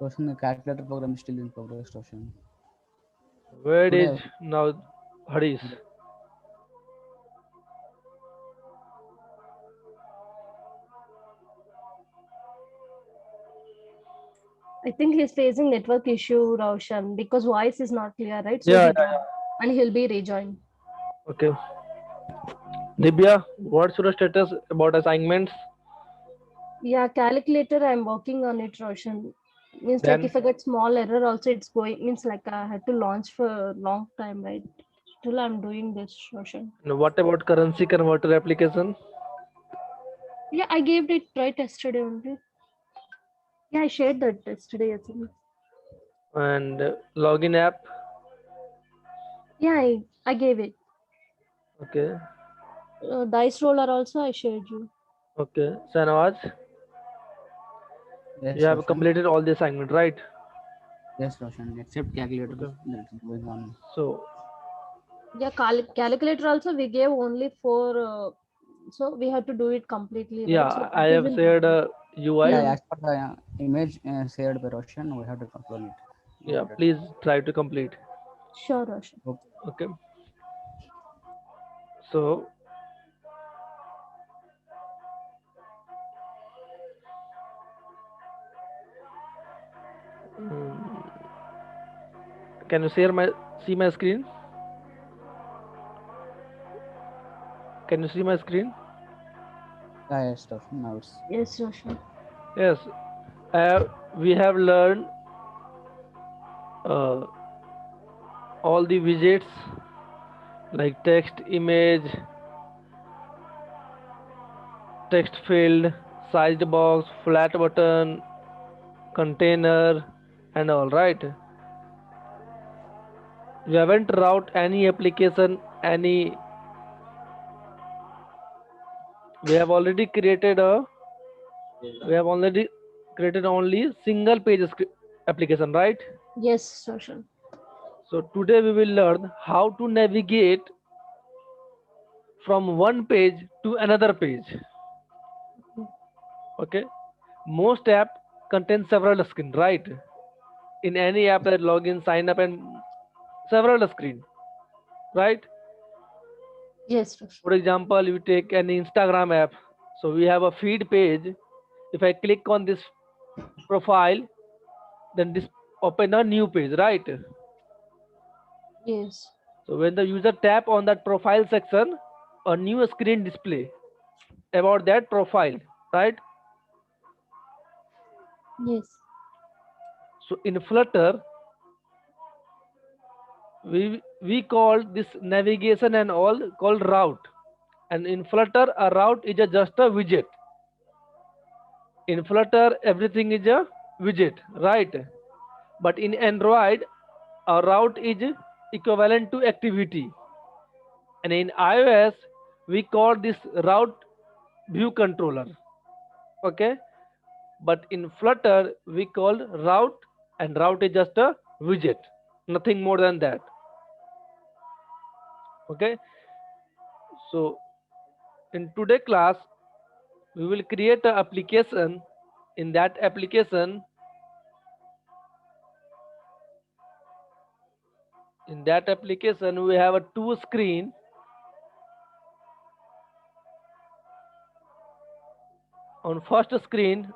Roshan, the calculator program is still in progress, Roshan. Where is Today, now Harish? today, I think he's facing network issue, Roshan, because voice is not clear, right? So Yeah, he yeah, dropped and he'll be rejoined. yeah. Okay. Divya, what's your status about assignments? Yeah, calculator, I'm working on it, Roshan. Means like Then, if I get small error also it's going, means like I had to launch for a long time, right? Still I'm doing this, Roshan. what about currency converter application Yeah, I gave it right yesterday only. Yeah, I shared that yesterday, SMS. and login app? Yeah, I gave it. Okay. Dice roller also I shared you. Okay. Sanawaz, you yes, have Roshan. completed all the assignment, right? Yes, Roshan. Except calculator Okay. that's going on. So, Yeah, calculator also we gave only for, so we have to do it completely, right? So yeah, I that is have in shared progress. a UI. Yeah, Hmm. as per the image shared by Roshan, we have to upload it. Yeah, Upload it. please try to complete. Sure, Roshan. Okay. Okay. So, mm, can you share my see my screen? Can you see my screen? Yeah, yes, Roshan. Now it's Yes, Roshan. Yes. We have learned uh, all the widgets like text, image, text field, sized box, flat button, container, and all right. We haven't route any application, any. We have already created a. We have already created only single page application, right? Yes, Roshan. So today we will learn how to navigate from one page to another page. Okay. Most app contain several screen, right? In any app that login, sign up, and several screen, right? Yes, Roshan. For example, you take an Instagram app. So we have a feed page. If I click on this profile, then this open a new page, right? Yes. So when the user tap on that profile section, a new screen display about that profile, right? Yes. So in Flutter, we call this navigation and all called route. And in Flutter, a route is just a widget. In Flutter, everything is a widget, right? But in Android, a route is equivalent to activity. And in iOS, we call this route view controller. Okay? But in Flutter, we call route, and route is just a widget, nothing more than that. Okay? So in today class, we will create an application. In that application, we have a two screen. On first screen,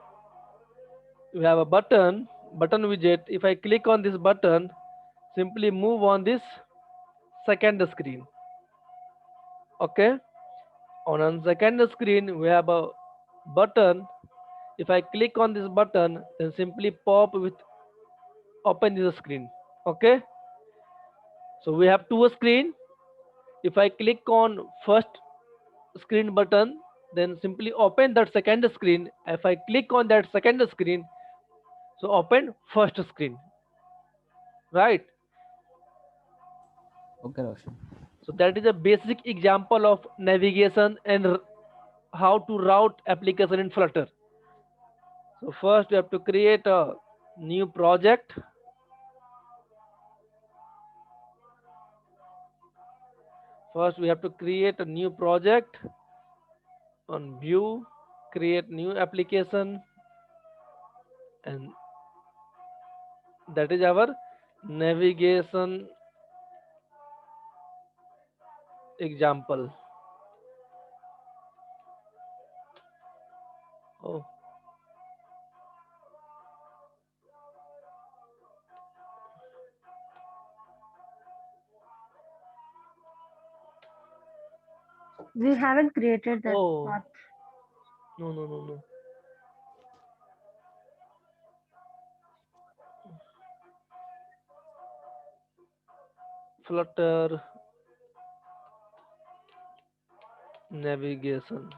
we have a button widget. If I click on this button, simply move on this second screen. Okay. On second screen, we have a button. If I click on this button, then simply pop with open this screen. Okay. So we have two screen. If I click on first screen button, then simply open that second screen. If I click on that second screen, so open first screen, right? okay, Roshan. So that is a basic example of navigation and how to route application in Flutter. So first we have to create a new project. First we have to create a new project on view, create new application, and That is our navigation example. Oh, We haven't created that oh, path. no. Flutter navigation.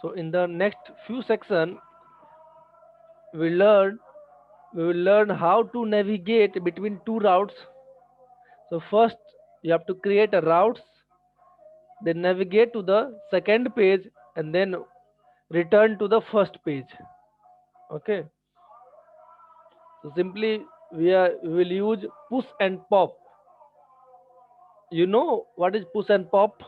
So in the next few section, we learn we will learn how to navigate between two routes. So first you have to create a routes, then navigate to the second page, and then return to the first page. Okay. So simply we will use push and pop. You know what is push and pop?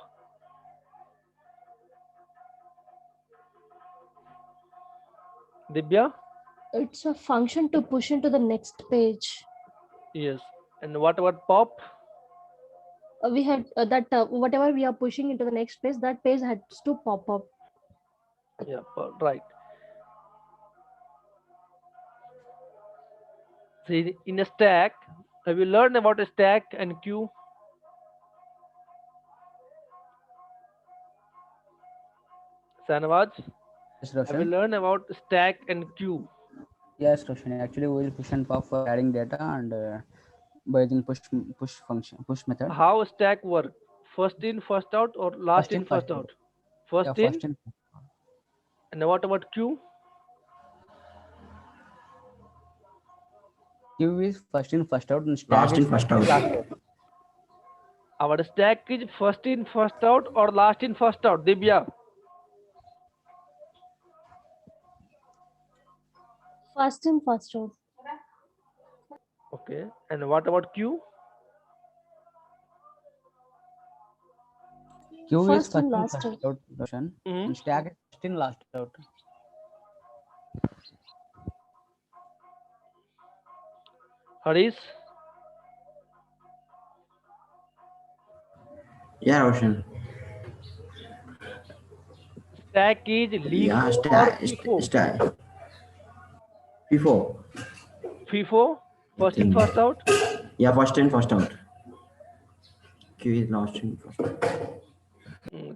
Dibya? It's a function to push into the next page. Yes. And what about pop? We had that whatever we are pushing into the next page, that page has to pop up. Yeah, right. See, in a stack, have you learned about a stack and queue? Sanwaj, Yes, have you Roshan. learned about stack and queue? Yes, Roshan. Actually, we will push and pop for adding data and by using push function, push method. How stack work? First in, first out, or last First in, in, first first out. out? Yeah, First in, first in. and what about queue? Queue is first in, first out, and stack Last is in, first out. last out. Our stack is first in, first out, or last in, first out? Dibya. First in, first out. Okay. And what about queue? Queue is First first in, in, last first out. out, Roshan. Mhm. And stack is first in, last out. Harish? Yeah, Roshan. Stack is Yeah, LIFO or FIFO? before, FIFO? I First in, think. first out? Yeah, first in, first out. Q is last in, first out.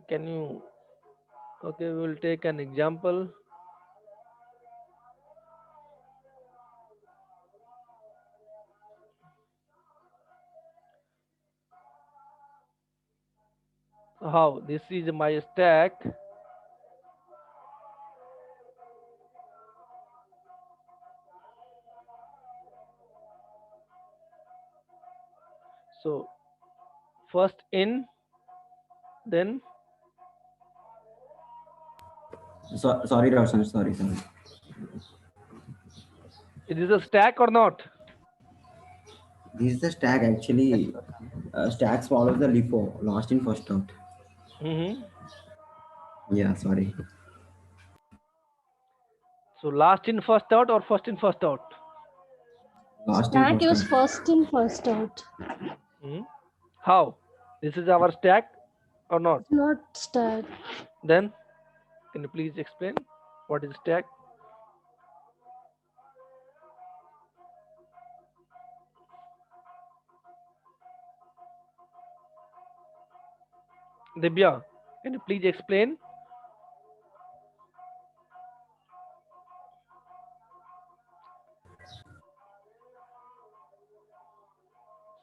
Can you? Okay, we will take an example. How? This is my stack. So first in, then Sorry, Roshan. Sorry. it is a stack or not? This is the stack actually. Stacks follows the LIFO, last in, first out. Hmm. Yeah, sorry. So last in, first out, or first in, first out? Last in, Stack first is out. first in, first out. Hmm. How? This is our stack or not? It's not stack. Then can you please explain what is stack? Dibya, can you please explain?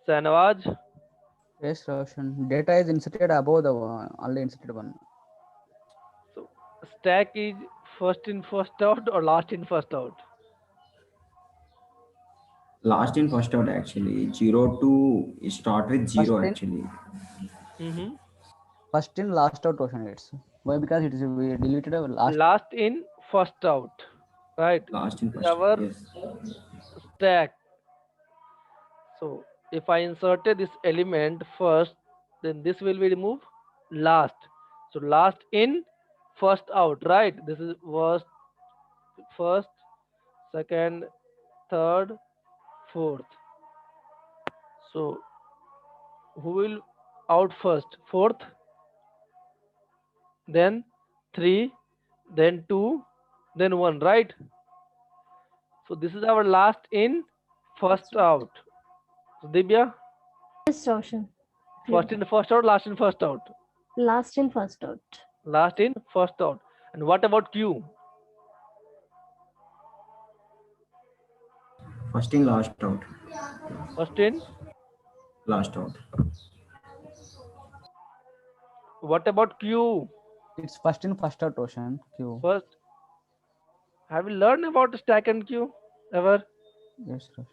Sanwaj? Yes, Roshan. Data is inserted above the already inserted one. So stack is First in, first out, or last in, first out? Last in first out actually. 0 to start with 0 actually. Mm-hmm. First in, last out question. It's why? Because it is we deleted our last. Last in, first out. Right. Last in This is first out. our Yes. stack. So if I inserted this element first, then this will be removed last. So last in, first out, right? This is first, second, third, fourth. So who will out first? Fourth, then three, then two, then one, right? So this is our last in, first out. So Divya, Yes, Roshan. first in, first out, last in, first out. Last in, first out. Last in, first out. And what about Q? First in, last out. First in. Last out. What about Q? It's first in, first out question. Q. First, have you learned about stack and queue ever? Yes, Roshan.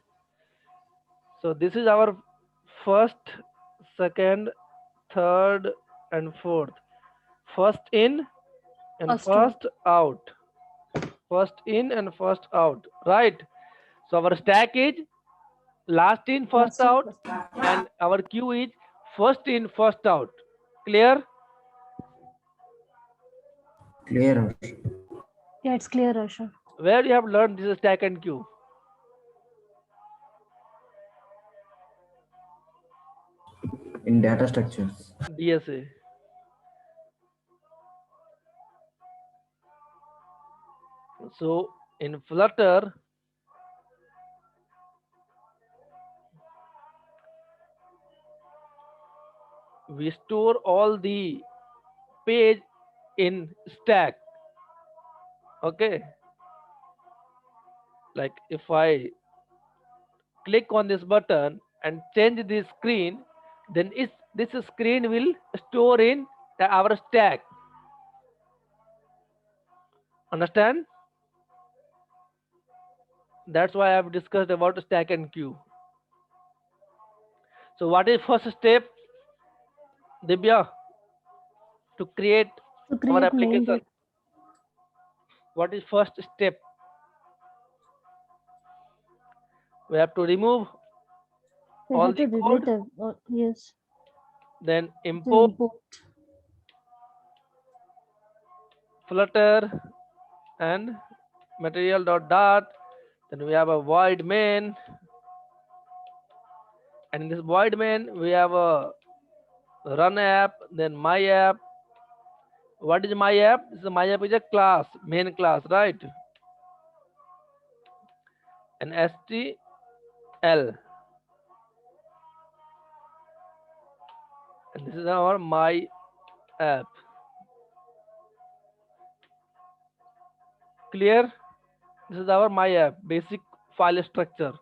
So this is our first, second, third, and fourth. First in and First out. first out. First in and first out. Right. So our stack is last in, first Last in, out, first out. and our queue is first in, first out. Clear? Clear. Yeah, it's clear, Roshan. Where you have learned this stack and queue? In data structures. DSA. So in Flutter, we store all the page in stack. Okay, like if I click on this button and change the screen, then this screen will store in our stack. Understand? That's why I've discussed about stack and queue. So what is first step, Divya, to create To our create main application? data, What is first step? We have to remove we all have to the code, delete yes, then to import import. Flutter and material.dart. Then we have a void main, and in this void main we have a run app, then my app. What is my app? My app is a class, main class, right? And STL, and this is our my app. Clear? This is our my app basic file structure.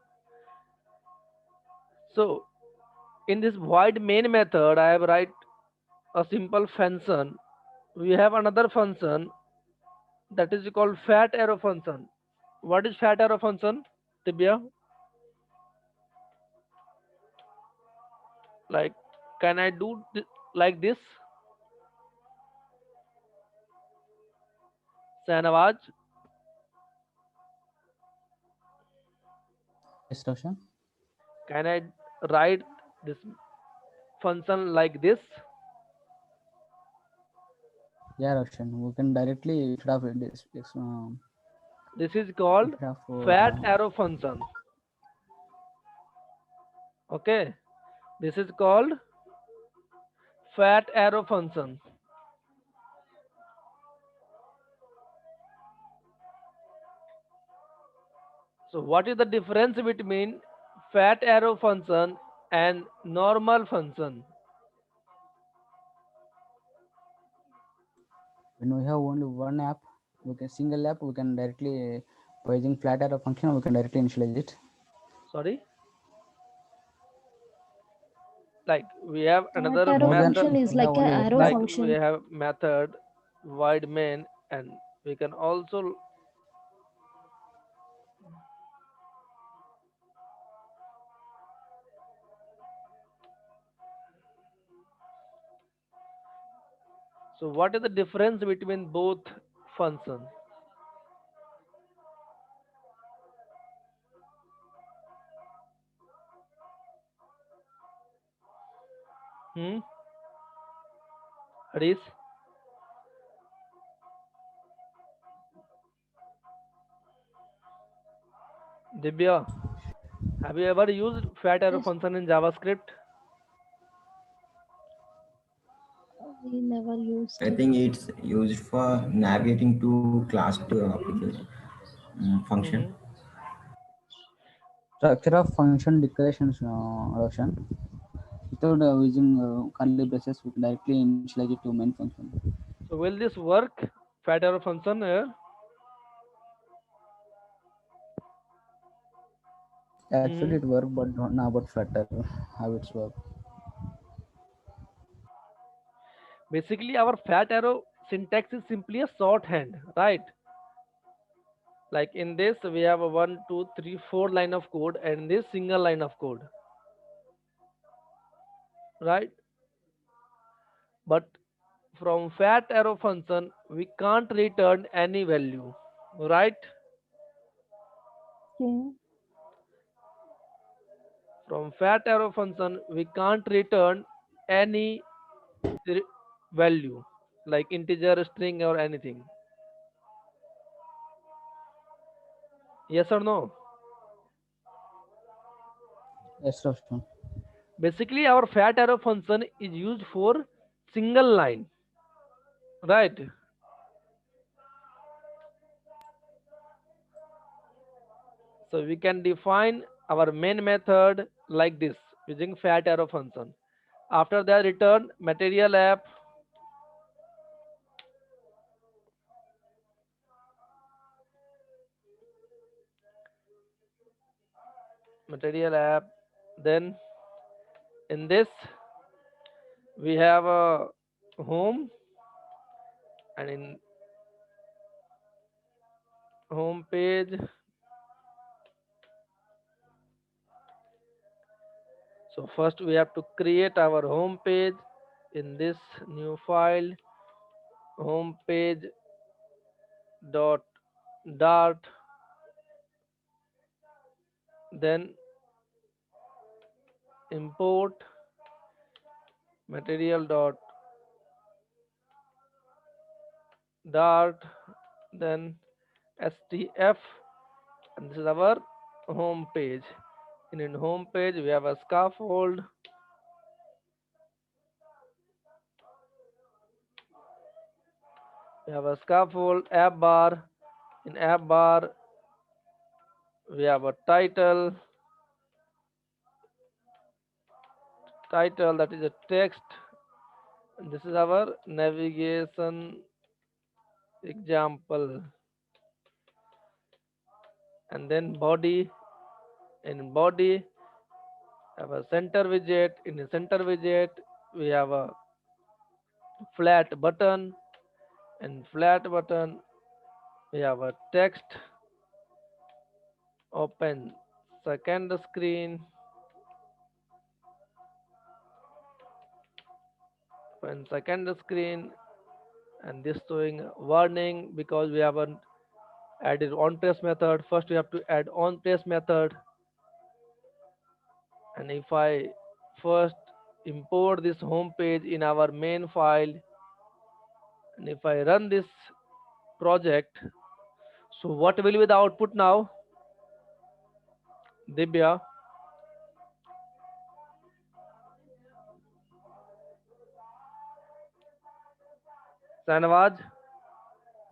So in this void main method, I have write a simple function. We have another function that is called fat arrow function. What is fat arrow function, Tibia? Like, can I do like this? Sahnawaz, Yes, Roshan. can I write this function like this? Yeah, Roshan. We can directly instead of This is called instead of fat arrow function. Okay, this is called fat arrow function. So what is the difference between fat arrow function and normal function? when we have only one app, we can single app. We can directly by using flat arrow function. We can directly initialize it. Sorry, like we have Flat another arrow More than method, function is we have like a only arrow one app. like we function. have method void main and We can also so what is the difference between both functions? Hmm? Harish, Divya, have you ever used fat arrow Yes, function in JavaScript? we never used I it. think it's used for navigating to class to application function. Mm-hmm. Structure of function declarations, Roshan. Without using curly braces, we can directly initialize it to main function. So will this work? Fat arrow function here? Actually, Mm-hmm. it work, but not now about Flutter, how it's work. Basically, our fat arrow syntax is simply a shorthand, right? Like in this, we have a 1, 2, 3, 4 line of code and this single line of code, right? But from fat arrow function, we can't return any value, right? Okay. From fat arrow function, we can't return any re- value like integer, string, or anything. Yes or no? Yes, Roshan. Basically, our fat arrow function is used for single line, right? So we can define our main method like this using fat arrow function. After that, return material app, material app. Then in this we have a home, and in home page. So first we have to create our home page in this new file, home page dot dart. Then import material dot dart. Then stf, and this is our home page. And in home page we have a scaffold. We have a scaffold app bar. In app bar we have a title that is a text, and this is our navigation example. And then body, in body have a center widget. In the center widget we have a flat button, and flat button we have a text, open second screen, open second screen, and this showing warning because we haven't added on trace method. First we have to add on trace method. And if I first import this home page in our main file, and if I run this project, so what will be the output now, Dibya? Sanwaj?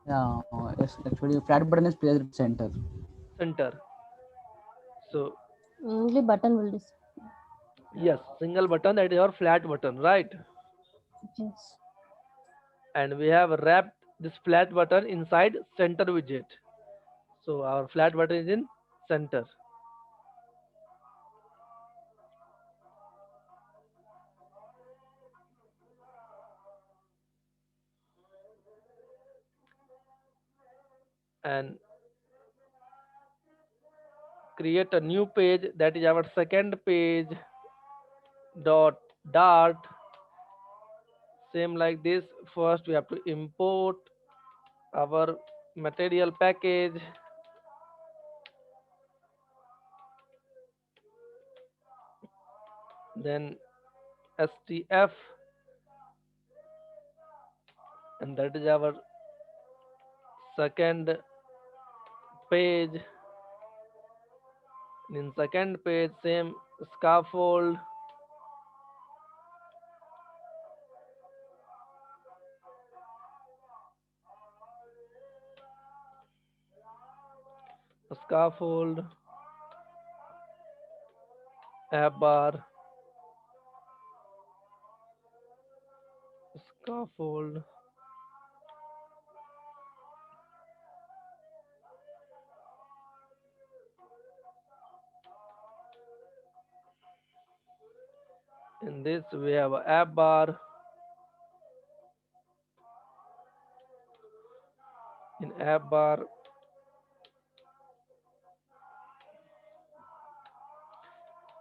Yeah, yes, actually, flat button is placed at center. Center. So Only button will dis. yes, single button, that is our flat button, right? Yes. And we have wrapped this flat button inside center widget. So our flat button is in center. and create a new page, that is our second page dot dart. Same like this. First we have to import our material package, then stf, and that is our second page. In second page, same scaffold, scaffold, app bar, scaffold, in this we have a app bar, in app bar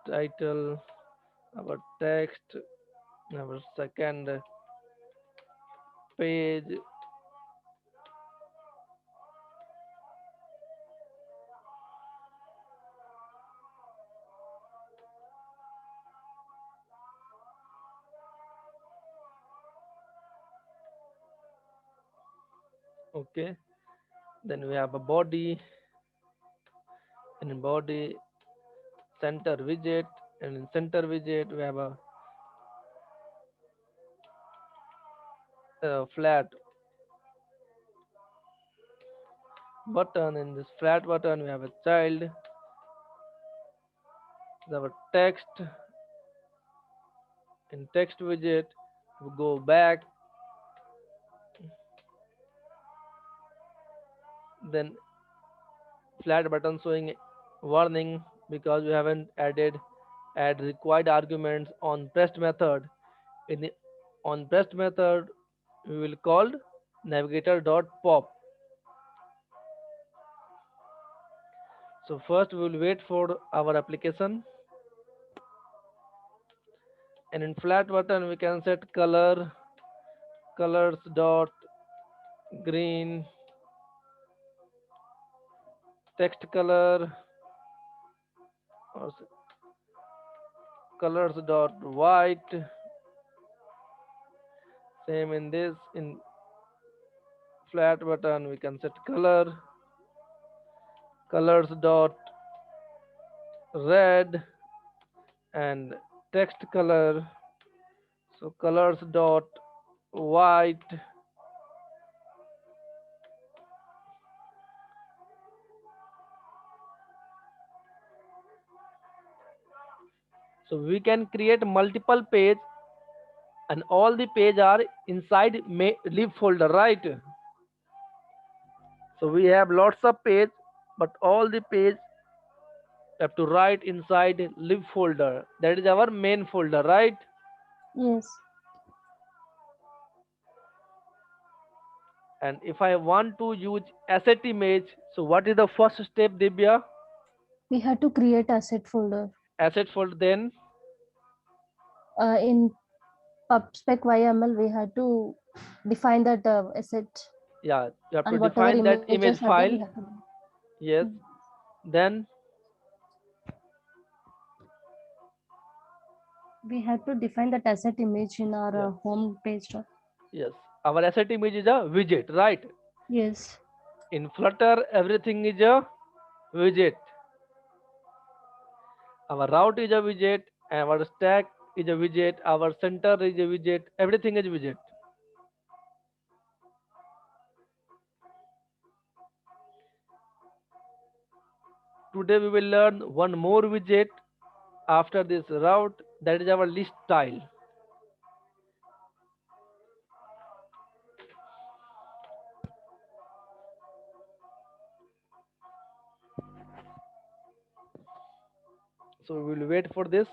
title, our text, our second page, okay. Then we have a body, and in body center widget, and in center widget we have a flat button. In this flat button we have a child, our text. In text widget we go back, then flat button showing warning because we haven't add required arguments on pressed method. In the on pressed method we will call navigator dot pop. So first we will wait for our application, and in flat button we can set colors dot green, text color, or colors dot white. Same in this, in flat button we can set colors dot red, and text color, so colors dot white. So we can create multiple page, and all the page are inside lib folder, right? So we have lots of page, but all the page have to write inside lib folder, that is our main folder, right? Yes. And if I want to use asset image, so what is the first step, Divya? We had to create asset folder. Asset folder, then In PubSpec YML, we had to define that asset yeah, you have to and whatever define that image images are there, we file. have to. Yes. Then We had to define that asset image in our Yeah. home page. yes, our asset image is a widget, right? Yes. In Flutter, everything is a widget. Our route is a widget, our stack is a widget, our center is a widget, everything is widget. Today we will learn one more widget after this route, that is our list style. So we will wait for this.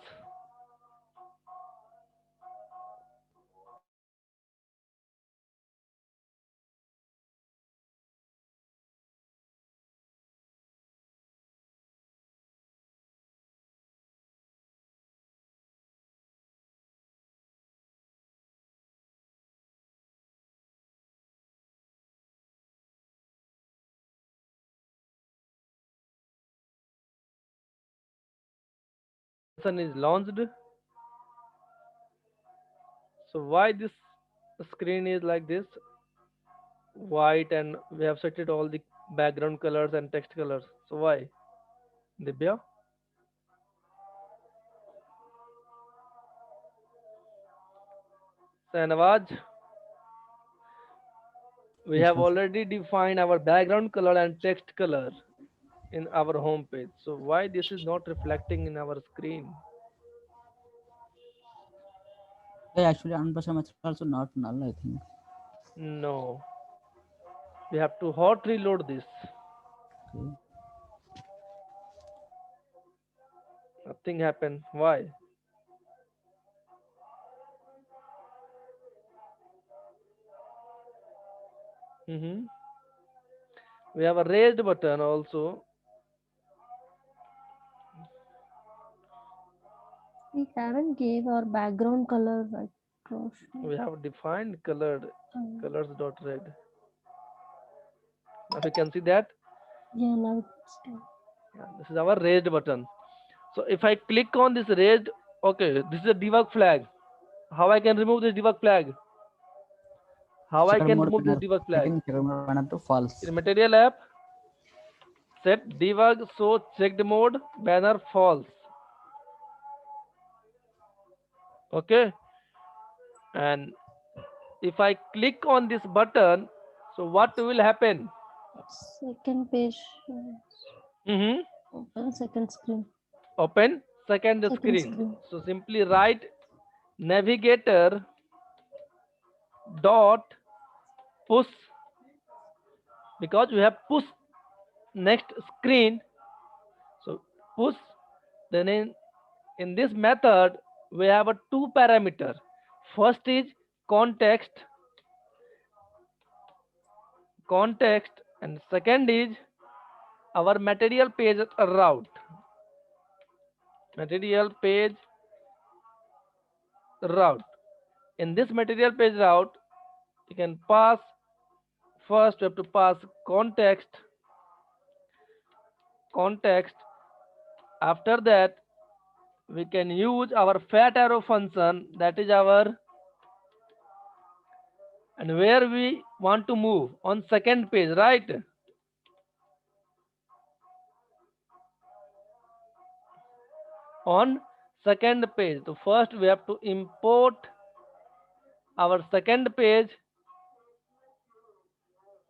Session is launched. So why this screen is like this, white, and we have set it all the background colors and text colors. So why, Dibya? Sanawaj, we Yes, have sir. already defined our background color and text color in our home page. So why this is not reflecting in our screen? Yeah, actually, unbrushed method also not null, I think. No, we have to hot reload this. Okay. Nothing happened. Why? hmm We have a raised button also. We haven't gave our background color, right, Roshan? We have defined colored Um, colors dot red. Now you can see that. yeah, now it's done. Yeah, this is our raised button. So if I click on this raised, okay, this is a debug flag. How I can remove this debug flag? How I Checker can mode remove this banner, debug flag? setting checker mode banner to false. In material app, set debug show checked mode banner false. Okay, and if I click on this button, so what will happen? Second page. hmm Open second screen. Open second Second screen. screen. So simply write navigator dot push, because we have push next screen. So push, then in this method we have a two parameter. First is context, and second is our material page route. Material page route. In this material page route, you can pass, first we have to pass context. After that, we can use our fat arrow function, that is our, and where we want to move on second page, right? On second page. So first we have to import our second page.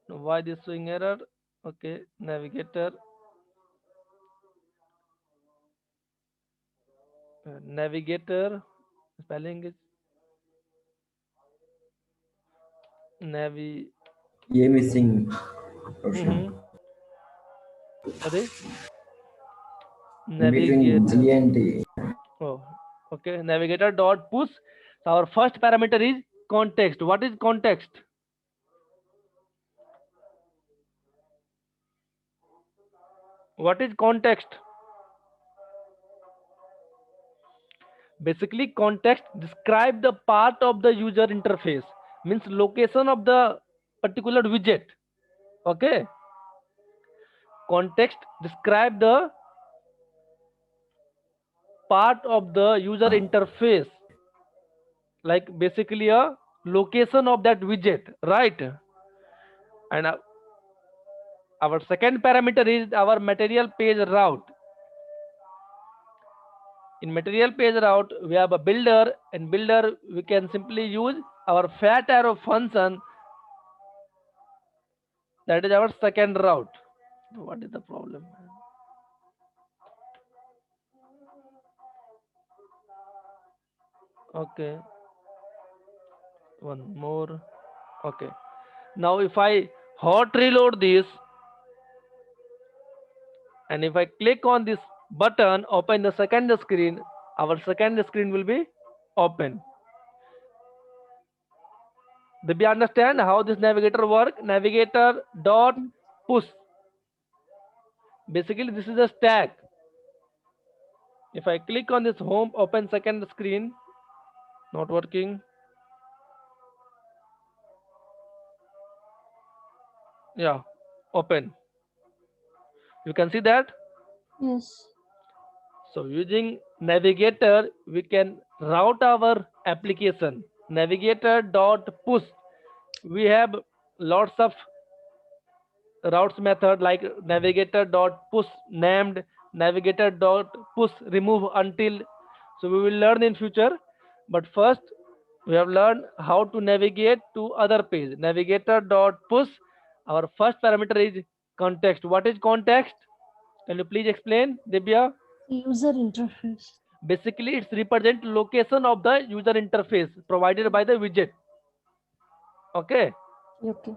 Why this showing error? Okay, navigator spelling is navi. A missing, Mm-hmm. Roshan. Sorry, In between navigator. G and T. Oh, okay. Navigator dot push. So our first parameter is context. What is context? What is context? Basically, context describe the part of the user interface, means location of the particular widget. Okay. Context describe the part of the user interface, like basically a location of that widget, right? And our second parameter is our material page route. In material page route, we have a builder. In builder, we can simply use our fat arrow function. That is our second route. What is the problem? Okay, one more. Okay. Now if I hot reload this, and if I click on this button, open the second screen, our second screen will be open. Did you understand how this navigator work? Navigator dot push. Basically, this is a stack. If I click on this home, open second screen, not working. Yeah, open. You can see that. Yes. So using navigator, we can route our application. Navigator dot push. We have lots of routes method like navigator dot push named, navigator dot push remove until. So we will learn in future, but first we have learned how to navigate to other page. Navigator dot push. Our first parameter is context. What is context? Can you please explain, Divya? User interface. Basically, it's represent location of the user interface provided by the widget. Okay. Okay.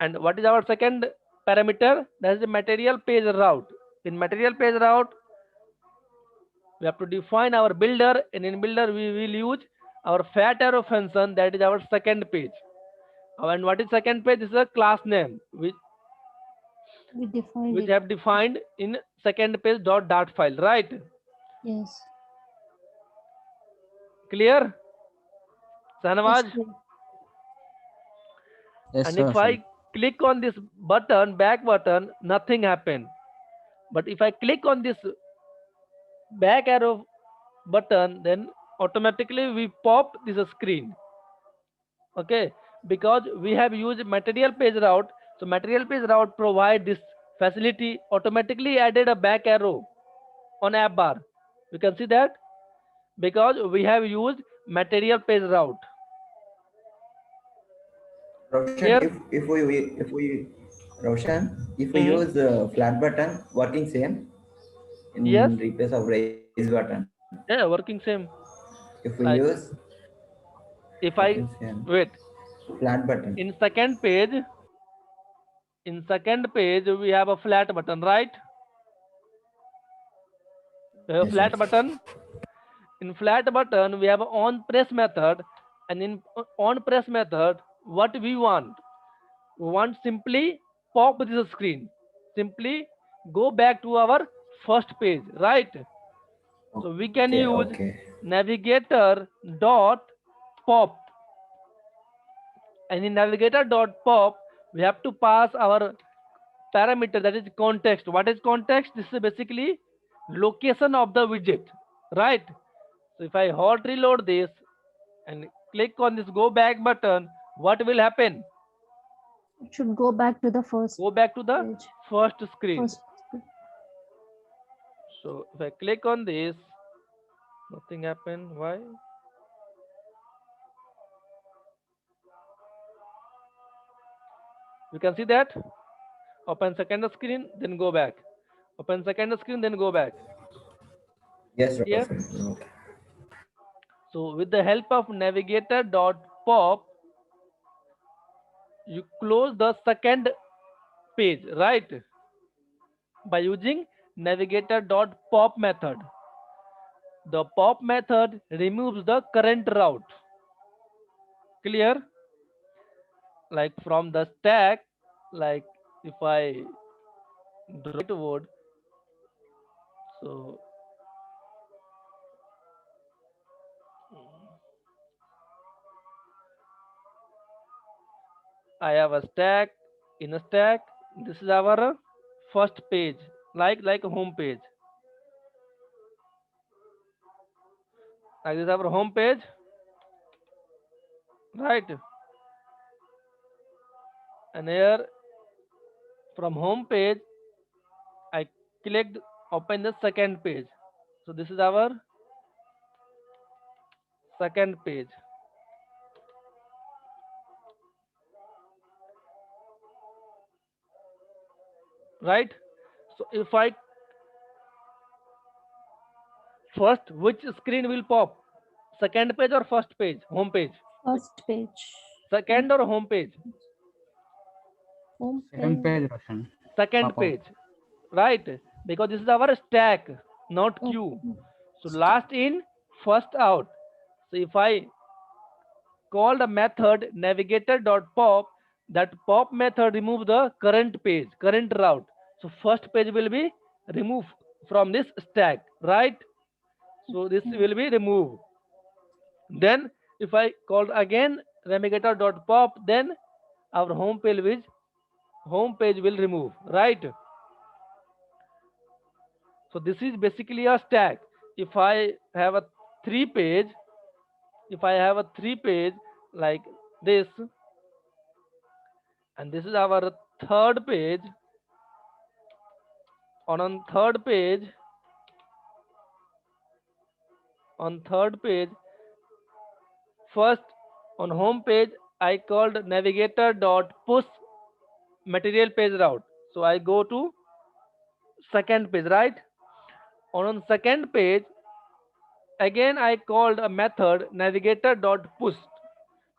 And what is our second parameter? That is the material page route. In material page route, we have to define our builder, and in builder we will use our fat arrow function. That is our second page. And what is second page? This is a class name We defined which it. have defined in second page dot file. Right? Yes. Clear? Sanawaj? Yes, clear. Yes, And if Roshan. I click on this button, back button, nothing happened. But if I click on this back arrow button, then automatically we pop this screen. Okay, because we have used material page route. So material page route provide this facility, automatically added a back arrow on app bar. You can see that because we have used material page route. Roshan, Clear? if we Mhm. use flat button, working same Yes, in replace of raise button. yeah, working same. If we Like use if working I same wait flat button. in second page we have a flat button, right? We have a Yes, flat yes. button. In flat button we have a on press method, and in on press method what we want simply pop this screen, simply go back to our first page, right? So we can Okay, use okay. navigator dot pop, and in navigator dot pop we have to pass our parameter, that is context. What is context? This is basically location of the widget, right? So if I hot reload this and click on this go back button, what will happen? It should go back to the first Go back to the page. first screen. First. So if I click on this, nothing happened. Why? You can see that. Open second screen, then go back. Open second screen, then go back. Yes, Here. Roshan. Okay. So with the help of navigator dot pop, you close the second page, right? By using navigator dot pop method. The pop method removes the current route. Clear? Like from the stack, like if I draw it word, so I have a stack. In a stack, this is our first page, like a home page. Like this is our home page, right? And here from home page, I clicked open the second page. So this is our second page, right? So if I first, which screen will pop? Second page or first page? Home page. First page. Second or home page? Home Second page. page, Roshan. Second Pop out. page, right? Because this is our stack, not queue. Okay. So last in, first out. So if I call the method navigator.pop, that pop method remove the current page, current route. So first page will be removed from this stack, right? So this will be removed. Then if I call again navigator.pop, then our home page will remove, right? So this is basically a stack. If I have a three page, like this, and this is our third page, on third page, first on home page, I called navigator dot push material page route. So I go to second page, right? On second page, again I called a method navigator dot push.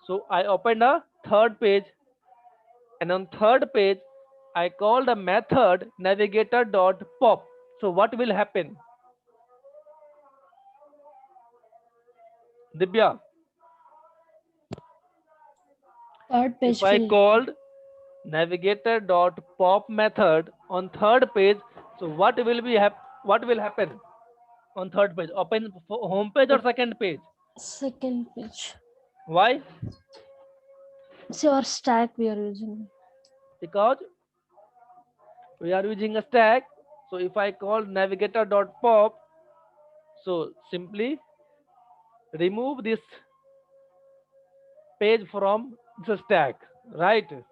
So I opened a third page, and on third page I called a method navigator dot pop. So what will happen, Dibya? Third page If I will called navigator dot pop method on third page, so what will happen on third page? Open home page or second page? second page. Why? So our stack we are using. Because we are using a stack. So if I call navigator dot pop, so simply remove this page from the stack, right? Yes.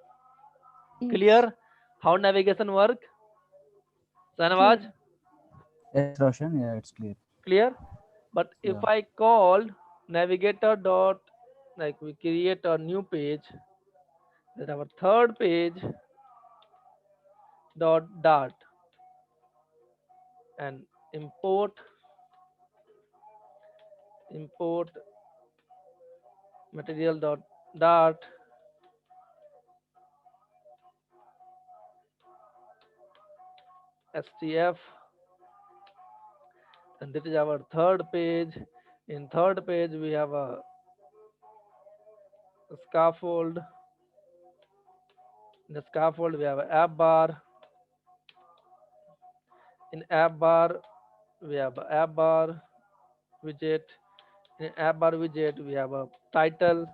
Clear how navigation work? Sanawaj, Clear. Yes, Roshan. Yeah, it's clear. clear? But if Yeah. I call navigator dot, like we create a new page, that our third page dot and import material dot stf, and this is our third page. In third page we have a scaffold. In the scaffold we have a app bar. In app bar we have a app bar widget. In app bar widget we have a title.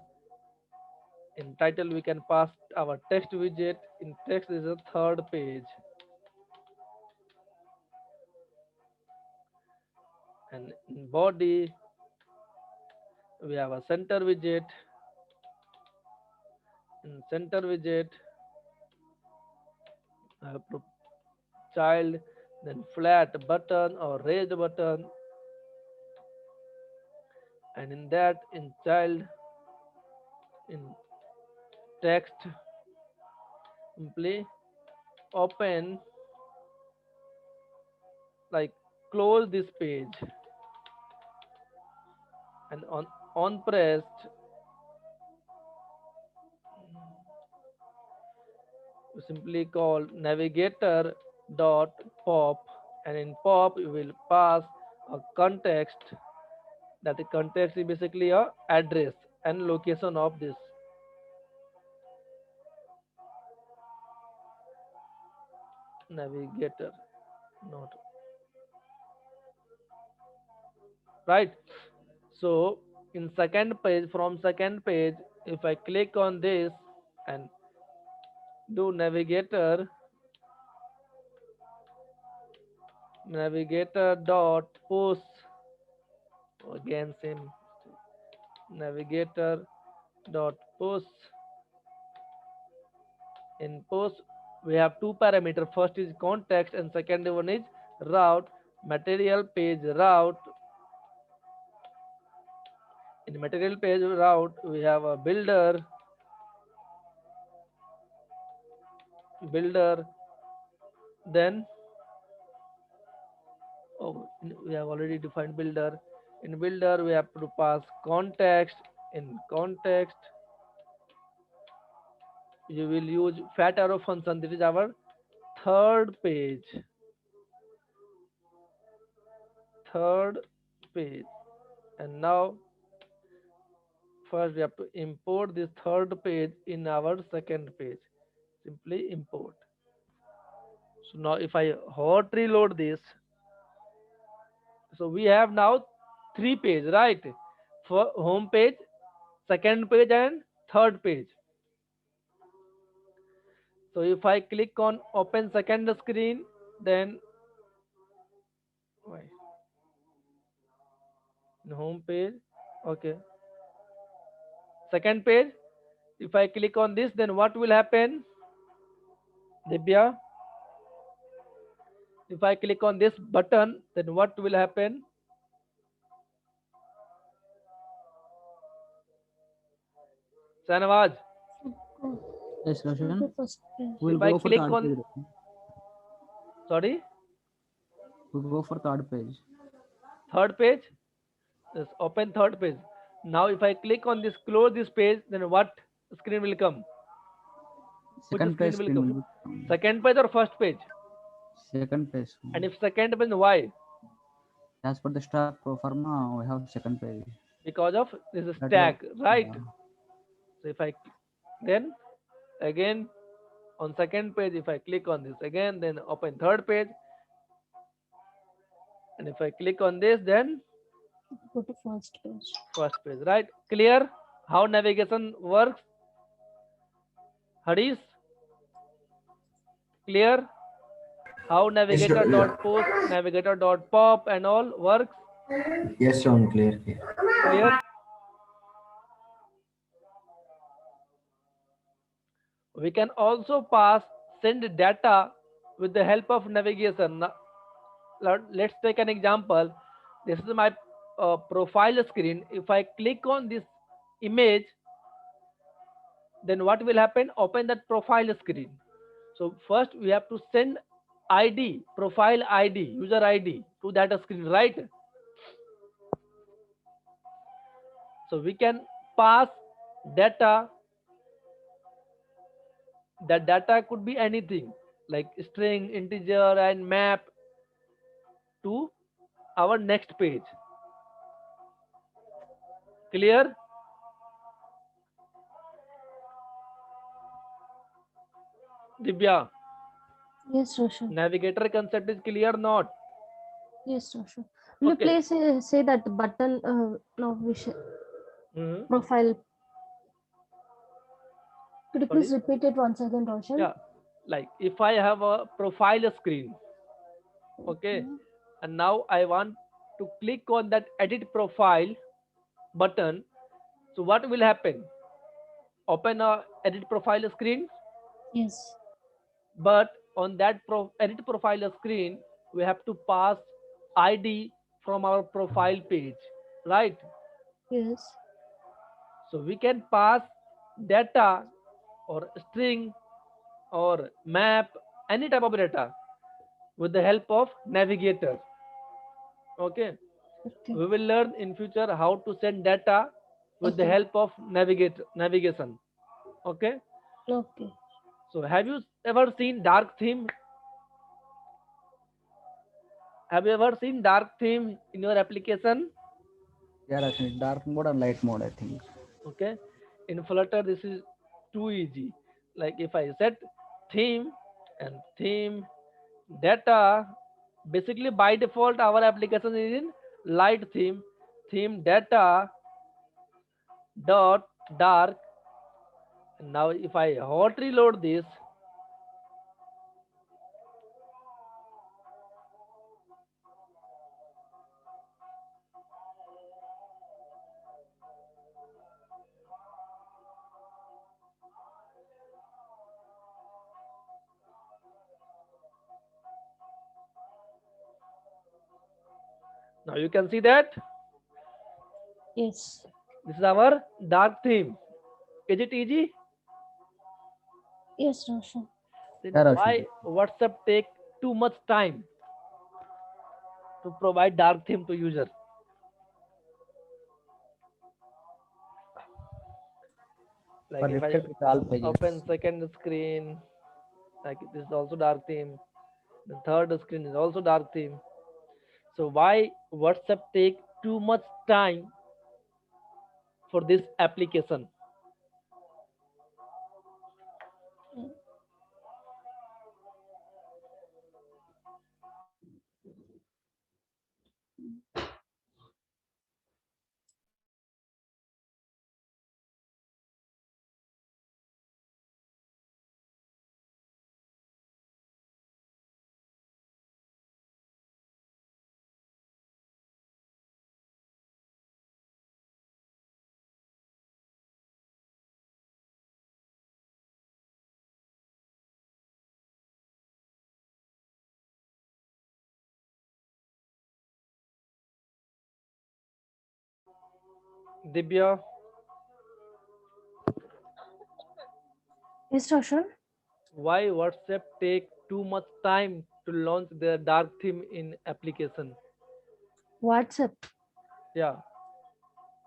In title we can pass our text widget. In text is a third page, and in body we have a center widget. In center widget I have child, then flat button or raised button, and in that, in child, in text, simply open, like close this page, and on pressed we simply call navigator dot pop, and in pop you will pass a context. That the context is basically a address and location of this navigator, not right. So in second page, from second page, if I click on this and do navigator dot push, again same, navigator dot push. In push we have two parameters. First is context and second one is route. Material page route. In material page route we have a builder, then we have already defined builder. In builder we have to pass context. In context you will use fat arrow function. This is our third page, third page. And now first we have to import this third page in our second page. Simply import. So now if I hot reload this, so we have now three page, right? For home page, second page and third page. So if I click on open second screen, then In home page. Okay. Second page. If I click on this, then what will happen? Divya, if I click on this button, then what will happen? Sanawaz, Yes, Roshan. The first page. We'll if I go for click third on, page. Roshan. sorry, We'll go for third page. third page, just open third page. Now, if I click on this, close this page, then what screen will come? Which Second page screen will screen come? will become Second page or first page? second page. And if second page, why? As per the stack pro forma, we have second page. Because of this is That was stack, right? yeah. So if I then again on second page, if I click on this again, then open third page, and if I click on this, then Go to first page. first page, right? Clear how navigation works? Harish, clear how Yes, sir. navigator.post, navigator.pop and all works? Yes, Sean, clear. Clear. Clear? We can also pass send data with the help of navigation. Now, let's take an example. This is my profile screen. If I click on this image, then what will happen? Open that profile screen. So first we have to send ID, profile ID, user ID to that screen, right? So we can pass data. That data could be anything like string, integer, and map to our next page. Clear? Divya, Yes, Roshan. navigator concept is clear not? Yes, Roshan. Will you Okay. please say that button? No, we should Mhm. profile. Could you Sorry? please repeat it once again, Roshan? Yeah, like if I have a profile screen, okay, and now I want to click on that edit profile button. So what will happen? Open a edit profile screen, Yes. but on that edit profile screen, we have to pass ID from our profile page, right? Yes. So we can pass data or string or map, any type of data with the help of navigator. Okay, Okay. we will learn in future how to send data with the Okay. help of navigation. Okay, Okay. so have you ever seen dark theme? Have you ever seen dark theme in your application? Yeah, Roshan. Dark mode and light mode, I think. Okay, in Flutter this is too easy. Like if I set theme and theme data, basically by default our application is in light theme data dot dark. And now if I hot reload this, now you can see that Yes. this is our dark theme. Is it easy? Yes, Roshan. Then Yeah, why Roshan. WhatsApp take too much time to provide dark theme to user? For Like if I reflect with all pages. open second screen, like this is also dark theme. The third screen is also dark theme. So why WhatsApp take too much time for this application? Dibya, Yes, Roshan. why WhatsApp take too much time to launch their dark theme in application? WhatsApp. Yeah,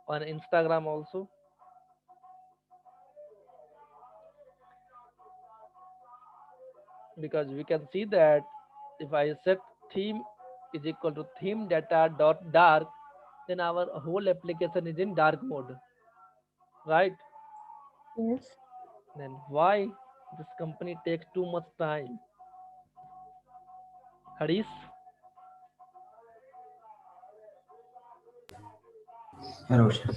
on Instagram also. Because we can see that if I set theme is equal to theme data dot dark, then our whole application is in dark mode, right? Yes. Then why this company takes too much time? Harish, Yeah, Roshan.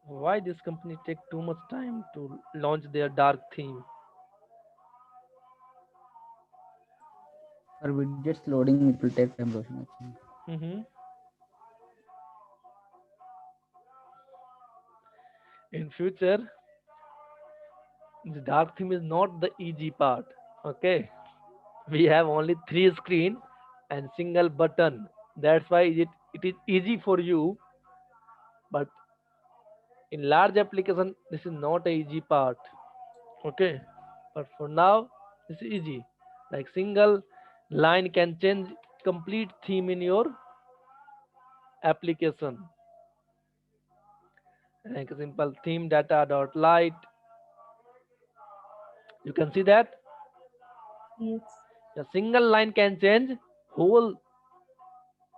why this company take too much time to launch their dark theme? For widgets loading, it will take time, Roshan. Actually. Hmm. In future, the dark theme is not the easy part. Okay, we have only three screen and single button. That's why it is easy for you. But in large application, this is not a easy part. Okay, but for now, this is easy. Like single line can change complete theme in your application. Like a simple theme data dot light. You can see that Yes. a single line can change whole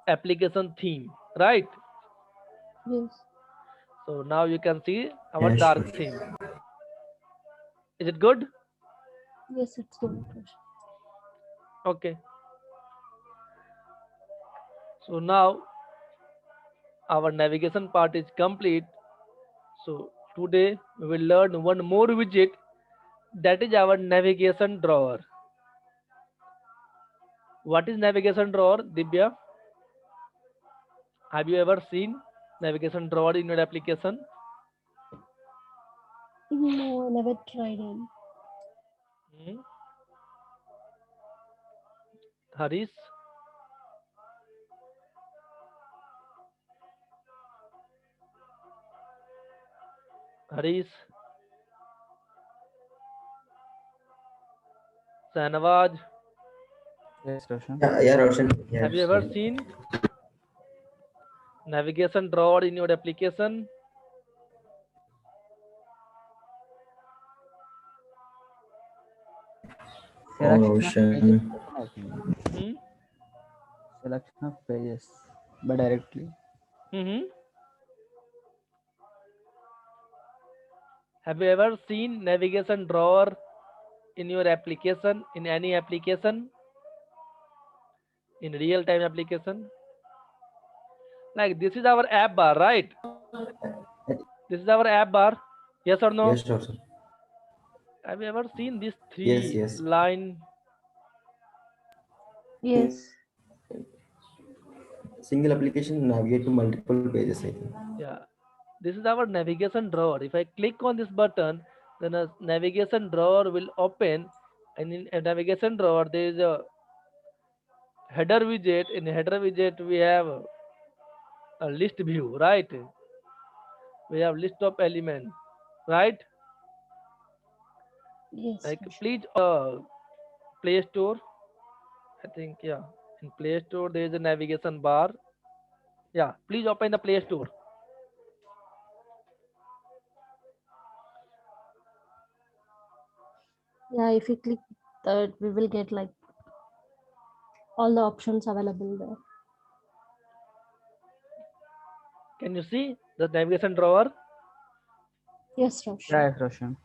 application theme, right? Yes. So now you can see our Yeah, sure. dark theme. Is it good? Yes, it's good, Roshan. Okay. So now our navigation part is complete. So today we will learn one more widget, that is our navigation drawer. What is navigation drawer, Divya? Have you ever seen navigation drawer in your application? No, I never tried it. Hmm? Harish, Harish, Sahnawaz, Yes, Roshan. Yeah, Roshan. have Yes. you ever seen navigation drawer in your application? Oh, Selection of pages, Roshan. Roshan, I think. Hmm? Selection of pages, but directly. Hmm. Have you ever seen navigation drawer in your application, in any application, in real time application? Like this is our app bar, right? This is our app bar. Yes or no? Yes, Roshan. Have you ever seen this Yes, three yes. line? Yes. Single application navigate to multiple pages, I think. Yeah. This is our navigation drawer. If I click on this button, then a navigation drawer will open. And in a navigation drawer, there is a header widget. In header widget, we have a list view, right? We have list of elements, right? Yes, Like Roshan. please Play Store. I think yeah. In Play Store, there is a navigation bar. Yeah. Please open the Play Store. Yeah, if you click that, we will get like all the options available there. Can you see the navigation drawer? Yes, Roshan. Yeah, yes, Roshan.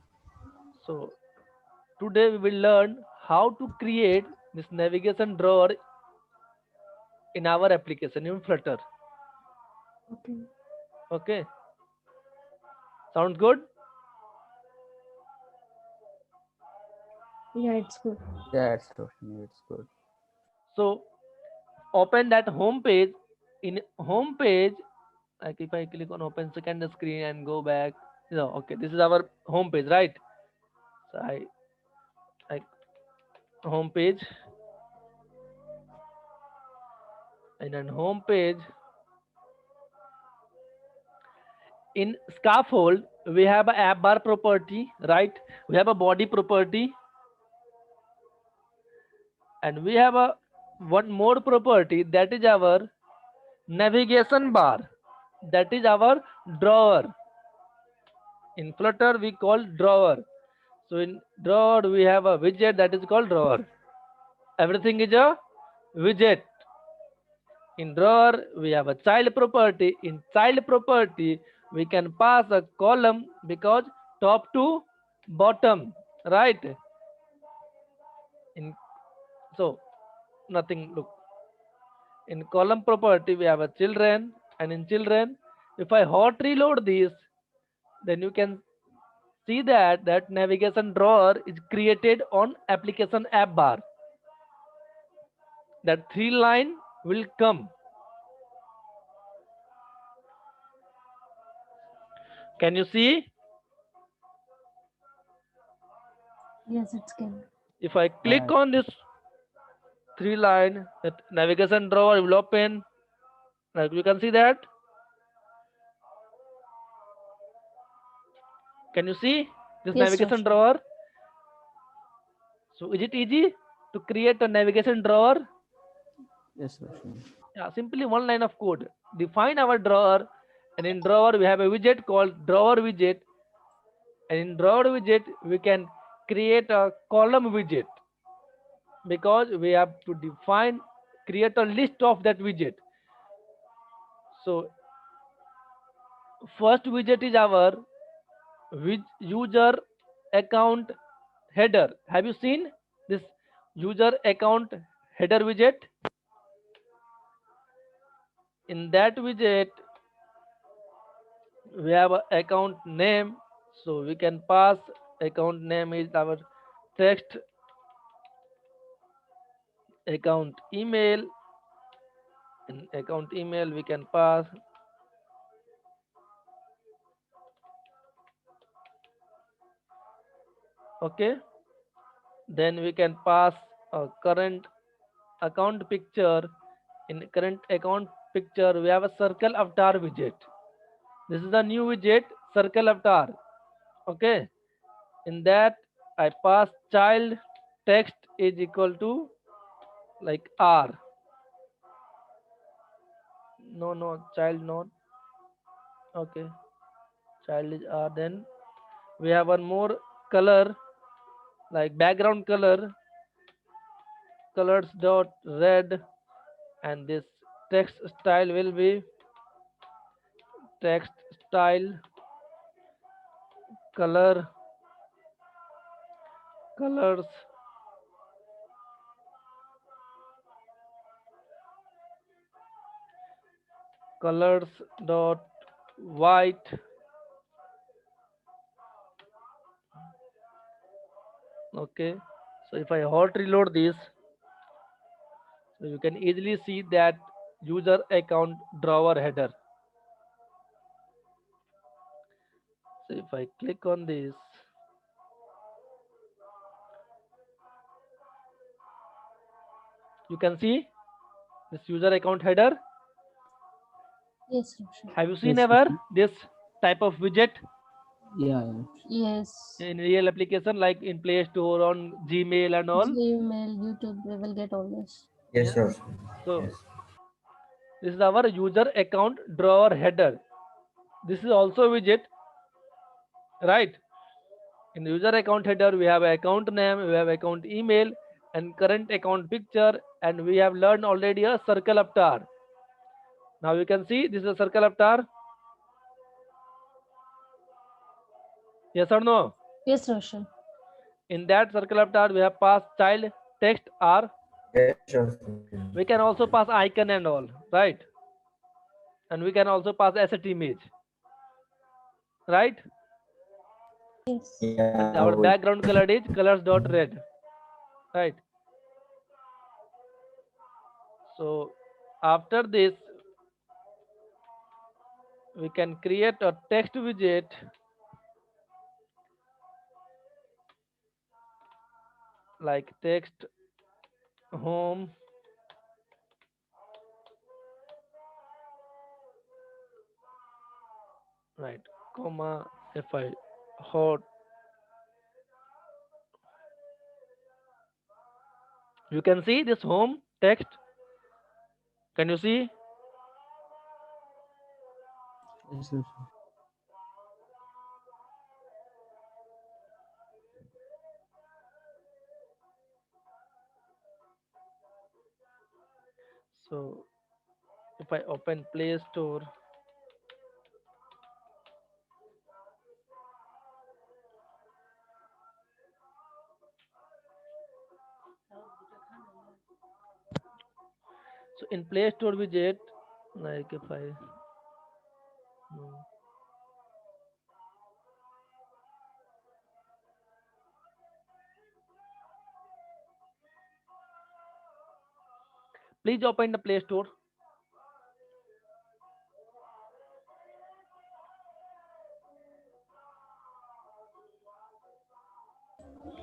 So today we will learn how to create this navigation drawer in our application in Flutter. Okay. Okay, sounds good. Yeah, it's good. Yeah, it's Roshan. It's good. So open that home page. In home page, like if I click on open second screen and go back, okay, this is our home page, right? So I home page, and on home page in scaffold we have a app bar property, right? We have a body property, and we have a one more property, that is our navigation bar, that is our drawer. In Flutter we call drawer. So in drawer we have a widget that is called drawer. Everything is a widget. In drawer we have a child property. In child property we can pass a column because top to bottom, right? In so nothing, look, in column property we have a children, and in children if I hot reload this, then you can see that navigation drawer is created on application app bar. That three line will come. Can you see? Yes, it's can. If I click on this three line, that navigation drawer will open. Like you can see that. Can you see this Yes, navigation Roshan. drawer? So is it easy to create a navigation drawer? Yes, Roshan. Yeah, simply one line of code. Define our drawer, and in drawer we have a widget called drawer widget, and in drawer widget we can create a column widget because we have to create a list of that widget. So first widget is our user account header. Have you seen this user account header widget? In that widget we have a account name, so we can pass account name is our text, account email. In account email we can pass okay, then we can pass a current account picture. In current account picture we have a circle avatar widget. This is the new widget, circle avatar. Okay, in that I pass child text is equal to like r. No, child not. Okay, child is r. Then we have one more color, like background color, colors dot red, and this text style will be text style color colors colors dot white. Okay, so if I hot reload this, so you can easily see that user account drawer header. So if I click on this, you can see this user account header. Yes, Roshan. Have you seen Yes, ever Roshan. this type of widget Yeah. Yes. in real application like in Play Store, on Gmail and all? Gmail, YouTube, we will get all this. Yes, Yeah. sure. So Yes. this is our user account drawer header. This is also a widget, right? In user account header, we have account name, we have account email, and current account picture, and we have learned already a circle avatar. Now you can see this is a circle avatar. Yes or no? Yes, Roshan. In that circle avatar, we have passed child text R. Yes, sure. We can also pass icon and all, right? And we can also pass asset image, right? Yes. And Yeah, our background color is colors dot red, right? So after this, we can create a text widget like text home right, comma. If I hot, you can see this home text. Can you see? Yes, Roshan. So if I open Play Store, so in Play Store widget, like if I no. Please open the Play Store.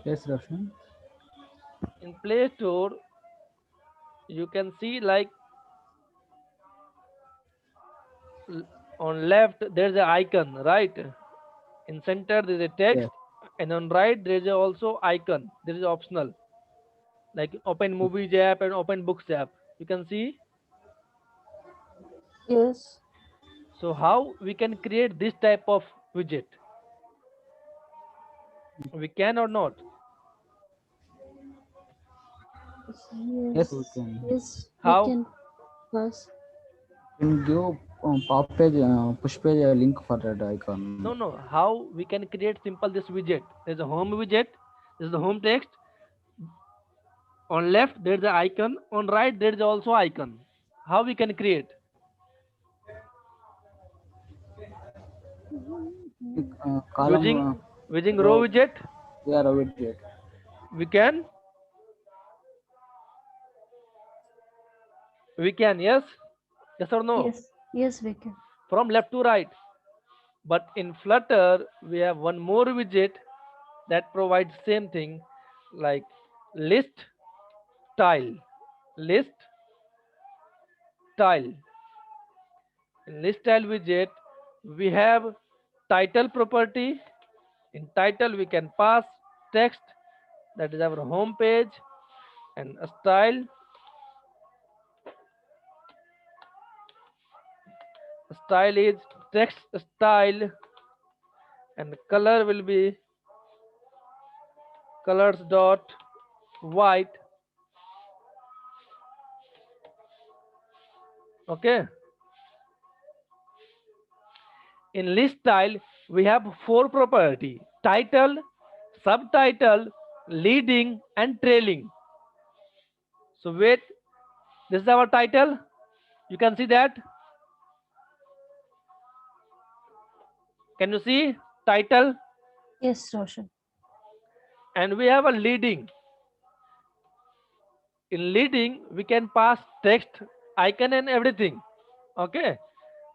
Yes, Roshan. In Play Store, you can see like l- on left there's an icon, right? In center there is a Yes. text, and on right there is also icon. There is optional like open movies app and open books app. You can see. Yes. So how we can create this type of widget? We can or not? Yes, Yes. we can. Yes. We How? can pass. Can give pop page, push page a link for that icon. No, no. How we can create simple this widget? There's a home widget. This is the home text. On left there's the icon. On right there's also icon. How we can create? Column Using row row. widget. Yeah, row widget. We can. We can. Yes. Yes or no? Yes. Yes, we can. From left to right. But in Flutter we have one more widget that provides same thing like list tile. List tile. In list tile widget, we have title property. In title, we can pass text, that is our home page, and a style. Style is text style, and color will be colors dot white. Okay. In list style, we have four property: title, subtitle, leading, and trailing. So wait, this is our title. You can see that. Can you see title? Yes, Roshan. And we have a leading. In leading, we can pass text, icon, and everything. Okay.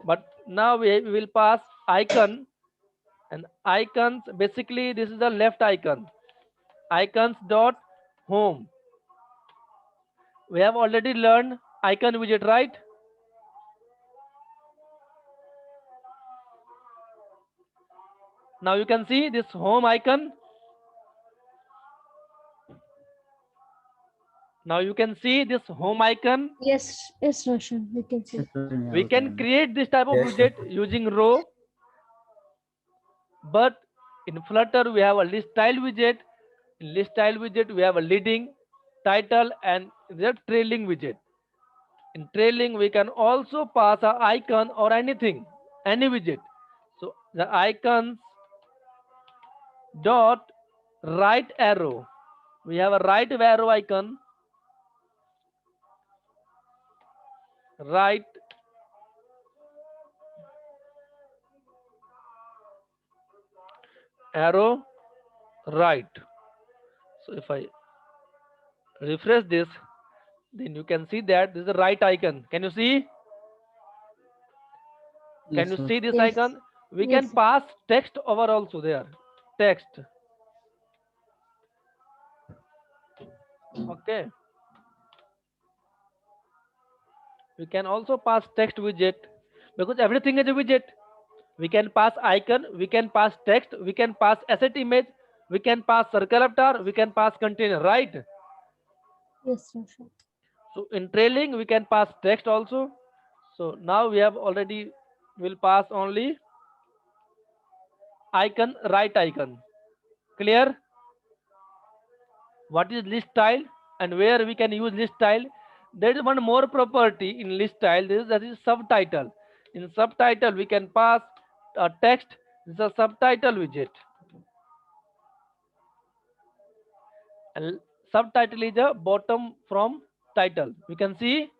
But now we will pass icon, and icons. Basically, this is the left icon. Icons dot home. We have already learned icon widget, right? Now you can see this home icon. Now you can see this home icon. Yes. Yes, Roshan. We can see. Yes, Roshan, yeah, We we can can. create this type of Yes. widget using row, but in Flutter we have a list style widget. In list style widget we have a leading, title, and the trailing widget. In trailing we can also pass a icon or anything, any widget. So the icons dot right arrow. We have a right arrow icon, right arrow, right. So if I refresh this, then you can see that this is the right icon. Can you see? Can Yes, you see Roshan. this Yes. icon? We can Yes. pass text over also there. Text. Okay. We can also pass text widget because everything is a widget. We can pass icon, we can pass text, we can pass asset image, we can pass circle avatar, we can pass container, right? Yes, Roshan. So in trailing, we can pass text also. So now we have already will pass only icon, right icon. Clear? What is list style and where we can use list style? There is one more property in list style. That is subtitle. In subtitle, we can pass a text. This is a subtitle widget. And subtitle is a bottom from title. We can see.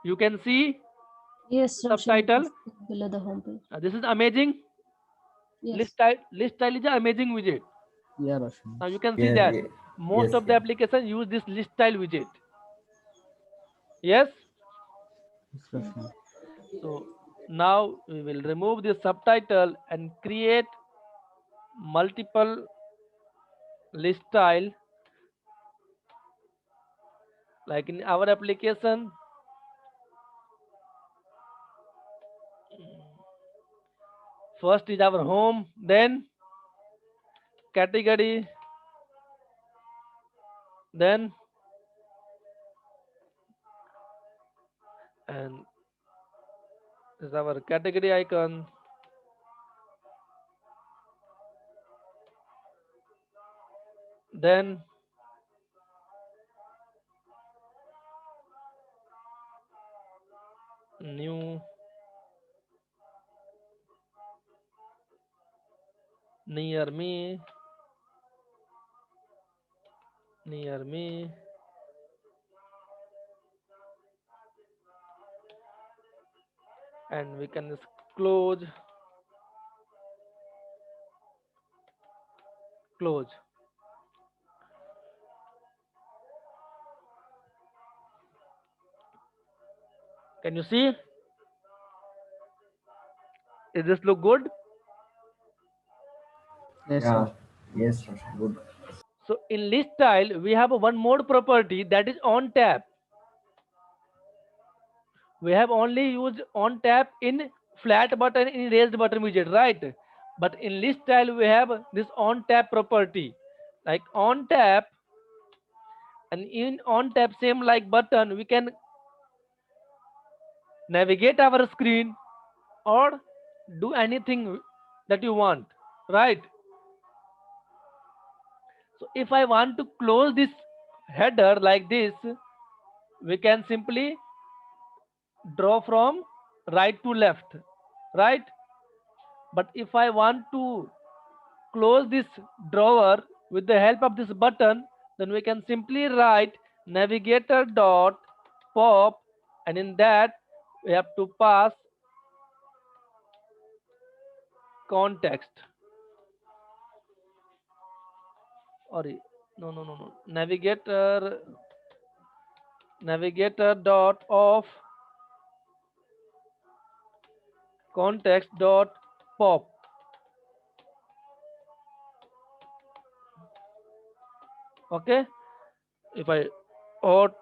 You can see Yes, Roshan. subtitle. Below the homepage. This is amazing. Yes. List style is an amazing widget. Yeah, Roshan. Now you can see Yeah, that yeah. most Yes, of the yeah. application use this list style widget. Yes. Yes, Roshan. So now we will remove the subtitle and create multiple list style. Like in our application, first is our home, then category, then and this is our category icon, then new, near me, near me, and we can just close, close. Can you see? Does this look good? Yes, Yeah. sir. Yes, Roshan. Good. So in list style, we have one more property that is on tab. We have only used on tap in flat button in raised button widget, right? But in list style, we have this on tap property, like on tap, and in on tap, same like button, we can navigate our screen or do anything that you want, right? So if I want to close this header like this, we can simply draw from right to left, right? But if I want to close this drawer with the help of this button, then we can simply write navigator dot pop, and in that we have to pass context. Sorry, no. Navigator dot off context dot pop. Okay, if I hot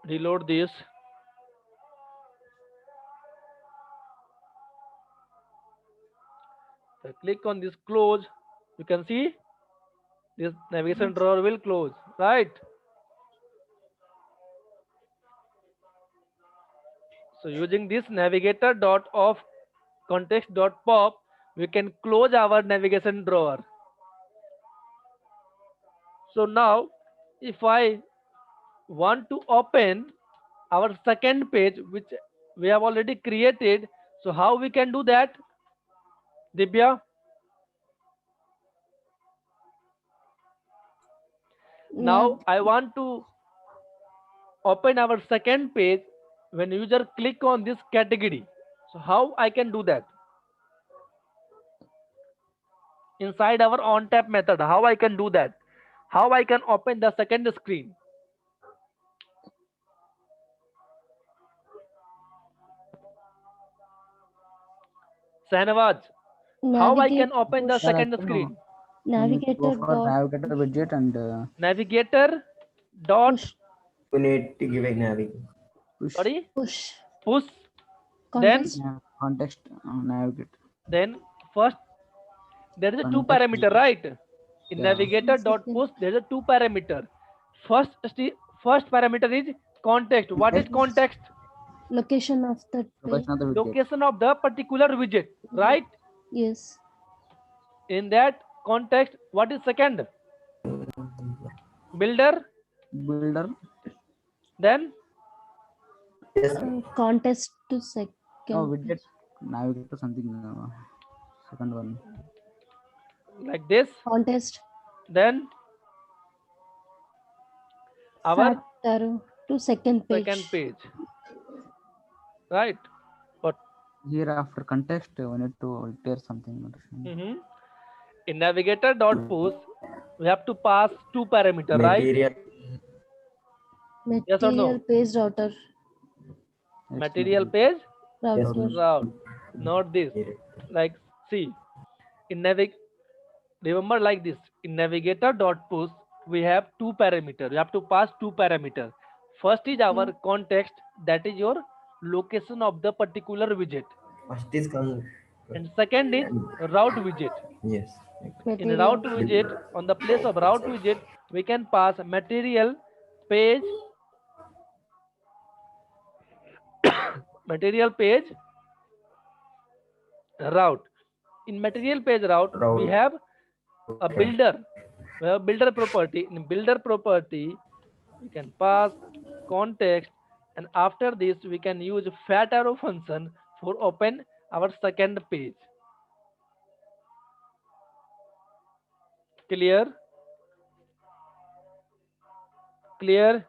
reload this, I click on this close, you can see this navigation Yes. drawer will close, right? So using this navigator dot off context dot pop, we can close our navigation drawer. So now if I want to open our second page, which we have already created, so how we can do that, Divya? Now I want to open our second page when user click on this category. So how I can do that? Inside our on tap method, how I can do that? How I can open the second screen? Sanawaj, how I can Navigate open the push. Sir, second actually, screen? we need to go Navigator for dot navigator widget and Navigator dot, push. You need to give a navigation. push. sorry, Push. push, then Context. Yeah. Context navigate. Then first there is a two Context parameter, right? In Yeah. navigator dot post there is a two parameter. First first parameter is context. What is context? Location of the page. Location of the widget. Location of the particular widget, right? Yes. In that context, what is second? Builder. Builder. Then Yes. Contest to second. No, widget navigator something. Second one. like this. Contest Then our factor to second page. second page, right? But Here after context, we need to declare something. mhm. In navigator dot post, we have to pass two parameter, right? Material. Yes or no? Material page router. Material page Router. route, not this. Like see, in remember like this. In navigator dot post, we have two parameter. You have to pass two parameter. First is our context, that is your location of the particular widget, First is and second is route widget. yes. In Material. route widget, on the place of route widget, we can pass material page material page route. In material page route, we Route. have a Okay. builder. We have builder property. In builder property, we can pass context, and after this we can use fat arrow function for open our second page. Clear? Clear?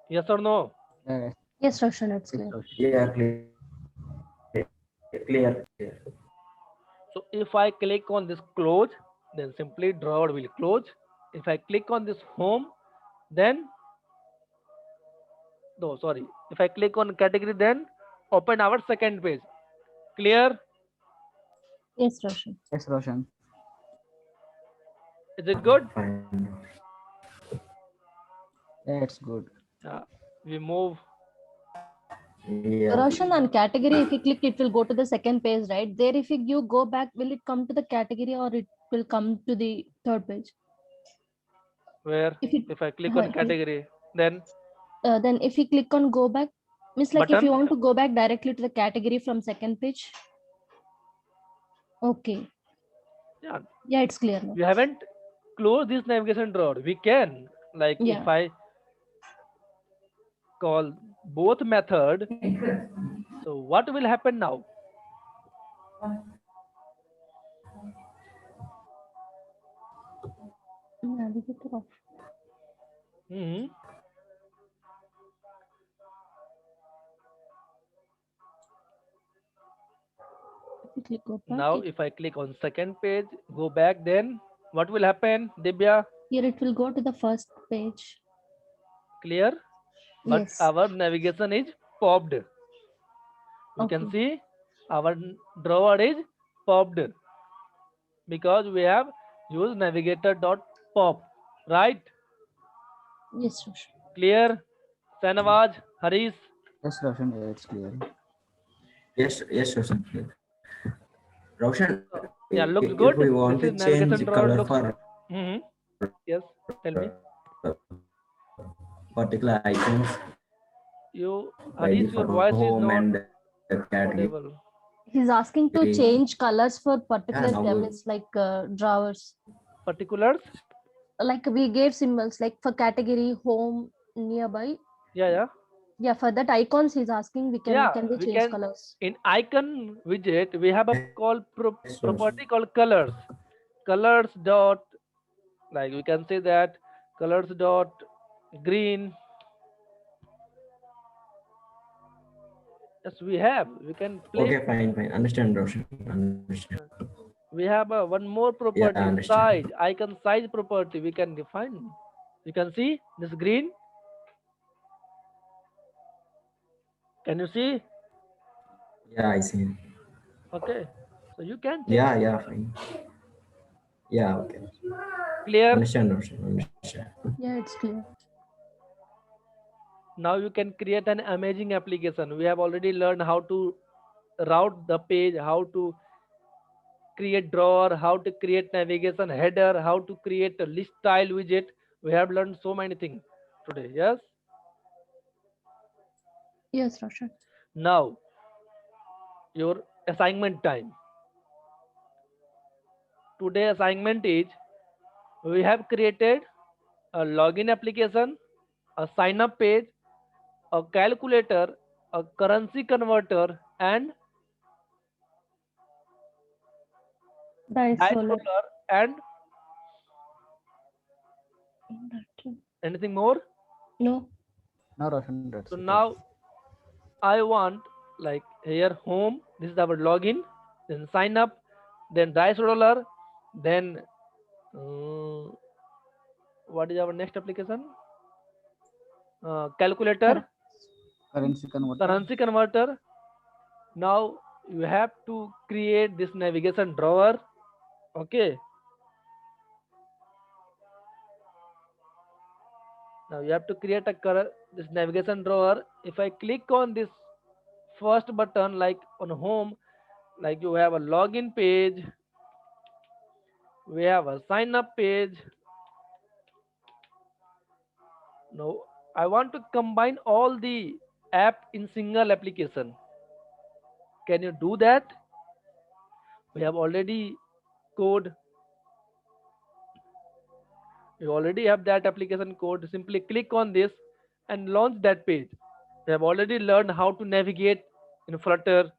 Yes or no? Yeah. Yes, Roshan, it's clear. Yeah, clear. Clear. So if I click on this close, then simply drawer will close. If I click on this home, then no, sorry. If I click on category, then open our second page. Clear? Yes, Roshan. Yes, Roshan. Is it good? Fine. Yeah, it's good. We move. Yeah. Roshan, on category, if you click, it will go to the second page, right? There, if you go back, will it come to the category or it will come to the third page? Where? If I click on category, then Then if you click on go back, means like if Button? you want to go back directly to the category from second page. Okay. yeah, Yeah, it's clear now. you haven't closed this navigation drawer. We can, like, Yeah. if I call both method, so what will happen now? Navigator off. Hmm. If you click go back, Now, if I click on second page, go back, then what will happen, Dibya? here it will go to the first page. Clear? But Yes. our navigation is popped. You can Okay. see our drawer is popped because we have used navigator.pop, right? Yes, Roshan. Clear? Sanawaj, Harish, Yes, Roshan. Yeah, it's clear. Yes, Roshan. Roshan. yeah, looks if good. we want This to is navigation change drawer color looks. for Yes, tell me. particular items, You, maybe Harish, your for voice is home not and the category. audible. He's asking to Okay. change colors for particular now we- elements like drawers. Particulars? Like we gave symbols like for category, home, nearby. Yeah. Yeah, for that icons he's asking we can Yeah, we we change can- colors. In icon widget, we have a called Yes, property called colors. Colors dot, like we can say that colors dot green. Yes, we have. We can play. Okay, fine. Understand, Roshan. Understand. We have one more property, size, understand. icon size property. We can define. You can see this green. Can you see? Yeah, I see. Okay. So you can change. Yeah, fine. Yeah, okay. Clear? Understand, Roshan. Understand. Yeah, it's clear. Now you can create an amazing application. We have already learned how to route the page, how to create drawer, how to create navigation header, how to create a list style widget. We have learned so many things today. Yes. Yes, Roshan. Now your assignment time. Today assignment is, we have created a login application, a sign up page, a calculator, a currency converter, and Dice dice roller. roller, and anything more. No. No, Roshan, that's So it. now I want, like, here home, this is our login, then sign up, then dice roller, then what is our next application? Calculator, Currency converter. currency converter. Now you have to create this navigation drawer. Okay. Now you have to create this navigation drawer. If I click on this first button, like on home, like you have a login page, we have a sign up page. Now I want to combine all the app in single application. Can you do that? We have already code. You already have that application code. Simply click on this and launch that page. We have already learned how to navigate in Flutter.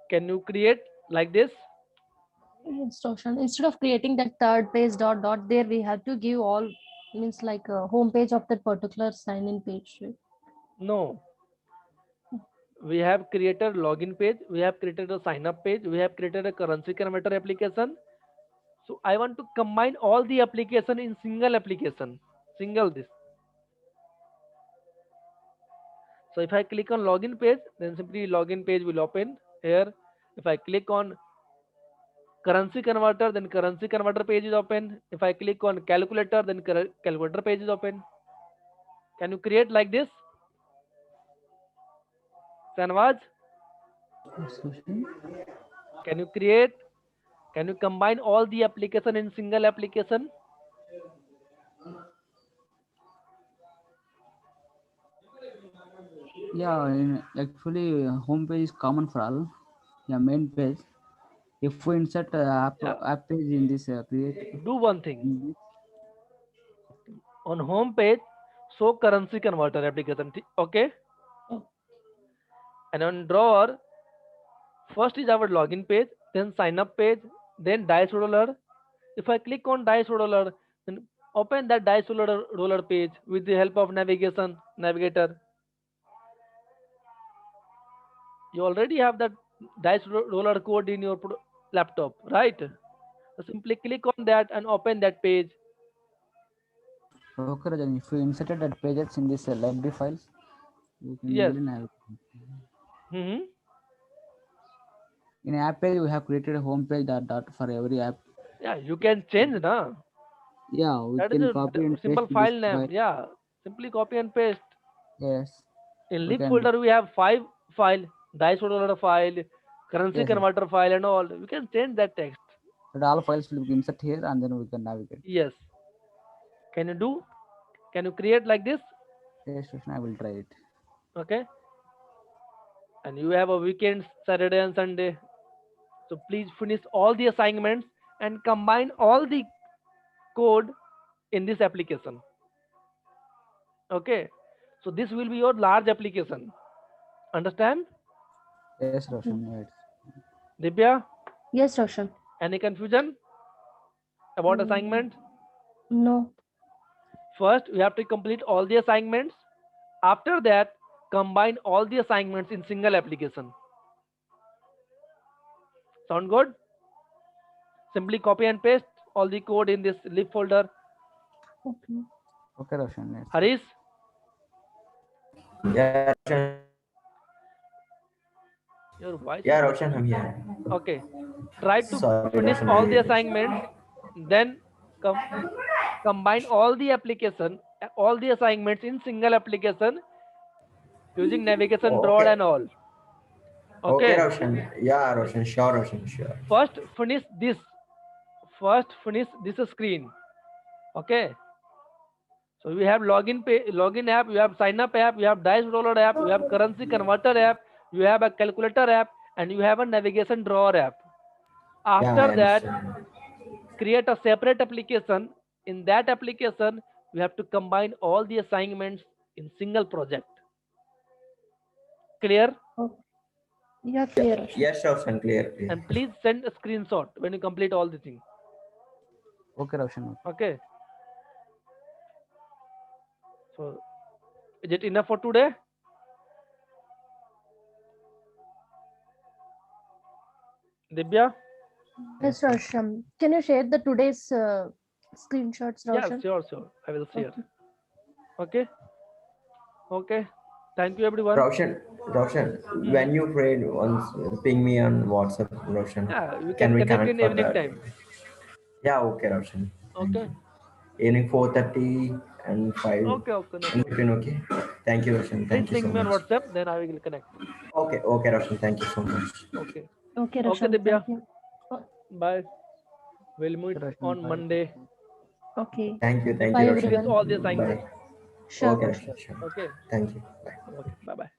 Can you create like this? Yes, Roshan. Instead of creating that third page dot dot, there we have to give all, means like a home page of that particular sign in page, right? No. We have created login page. We have created a sign up page. We have created a currency converter application. So I want to combine all the application in single application. Single this. So if I click on login page, then simply login page will open here. If I click on currency converter, then currency converter page is open. If I click on calculator, then calculator page is open. Can you create like this? Sanwaj, Yes, Roshan. can you create? Can you combine all the application in single application? Yeah, actually, home page is common for all. Yeah, main page. If we insert Yeah. app page in this create, Do one thing. in this, On home page, show currency converter application. Okay. And on drawer, first is our login page, then sign up page, then dice roller. If I click on dice roller, then open that dice roller page with the help of navigator. You already have that dice roller code in your laptop, right? So simply click on that and open that page. okay, Rajan, if we inserted that pages in this library files, we can Yes. easily navigate. Hmm. In app page, we have created a home page that for every app. Yeah, you can change, na. Yeah, we That is can a copy and paste simple this file name. file. Yeah, simply copy and paste. Yes, In we lib can. folder, we have 5 file, dice roller file, currency Yes, yes. converter file, and all. We can change that text. But all files will be insert here, and then we can navigate. Yes. Can you do? Can you create like this? Yes, Roshan, I will try it. Okay. And you have a weekend, Saturday and Sunday. So please finish all the assignments and combine all the code in this application. Okay. So this will be your large application. Understand? Yes, Roshan. Yes. Divya, Yes, Roshan. any confusion about Mm, assignment? No. First, we have to complete all the assignments. After that, combine all the assignments in single application. Sound good? Simply copy and paste all the code in this lib folder. Okay. Okay, Roshan. Yes. Harish, Yeah, Roshan. your voice Yeah, is not. Roshan, I'm here. Okay. Try to Sorry, finish Roshan. all the assignments. Then combine all the application, all the assignments in single application. using navigation drawer Okay. and all. Okay, Okay. Roshan. Yeah, Roshan. Sure, Roshan. Sure. First finish this. First finish this screen. Okay. So we have login app, you have sign up app, you have dice roller app, you have currency converter app, you have a calculator app, and you have a navigation drawer app. Yeah, After I that, understand. create a separate application. In that application, you have to combine all the assignments in single project. Clear? Oh, yeah, clear, Roshan. Yes, Roshan. Clear. Clear. And please send a screenshot when you complete all the things. Okay, Roshan. Okay. So, is it enough for today? Divya? Yes, Roshan. Can you share the today's screenshots, Yeah, Roshan? sure. I will share. Okay. Okay. Thank you, everyone. Roshan, when you prayed once, ping me on WhatsApp, Roshan. Yeah, we Can can we connect connect in for evening that? time. Yeah, okay, Roshan. Thank Okay. you. Evening 4:30 and 5 Okay, no in problem. between, okay? Thank you, Roshan. Please Thank you so ping me on much. WhatsApp, then I will connect. Okay, Roshan. Thank you so much. Okay. Okay, Okay, Roshan. Divya. Thank you. Bye. We'll meet Okay, Roshan. on Bye. Monday. Okay. Thank you, Bye, Roshan. Finish everyone. all the assignments. Bye. Sure, Okay, Roshan. Roshan. Sure. Okay. Thank you. Bye. Okay. Bye bye.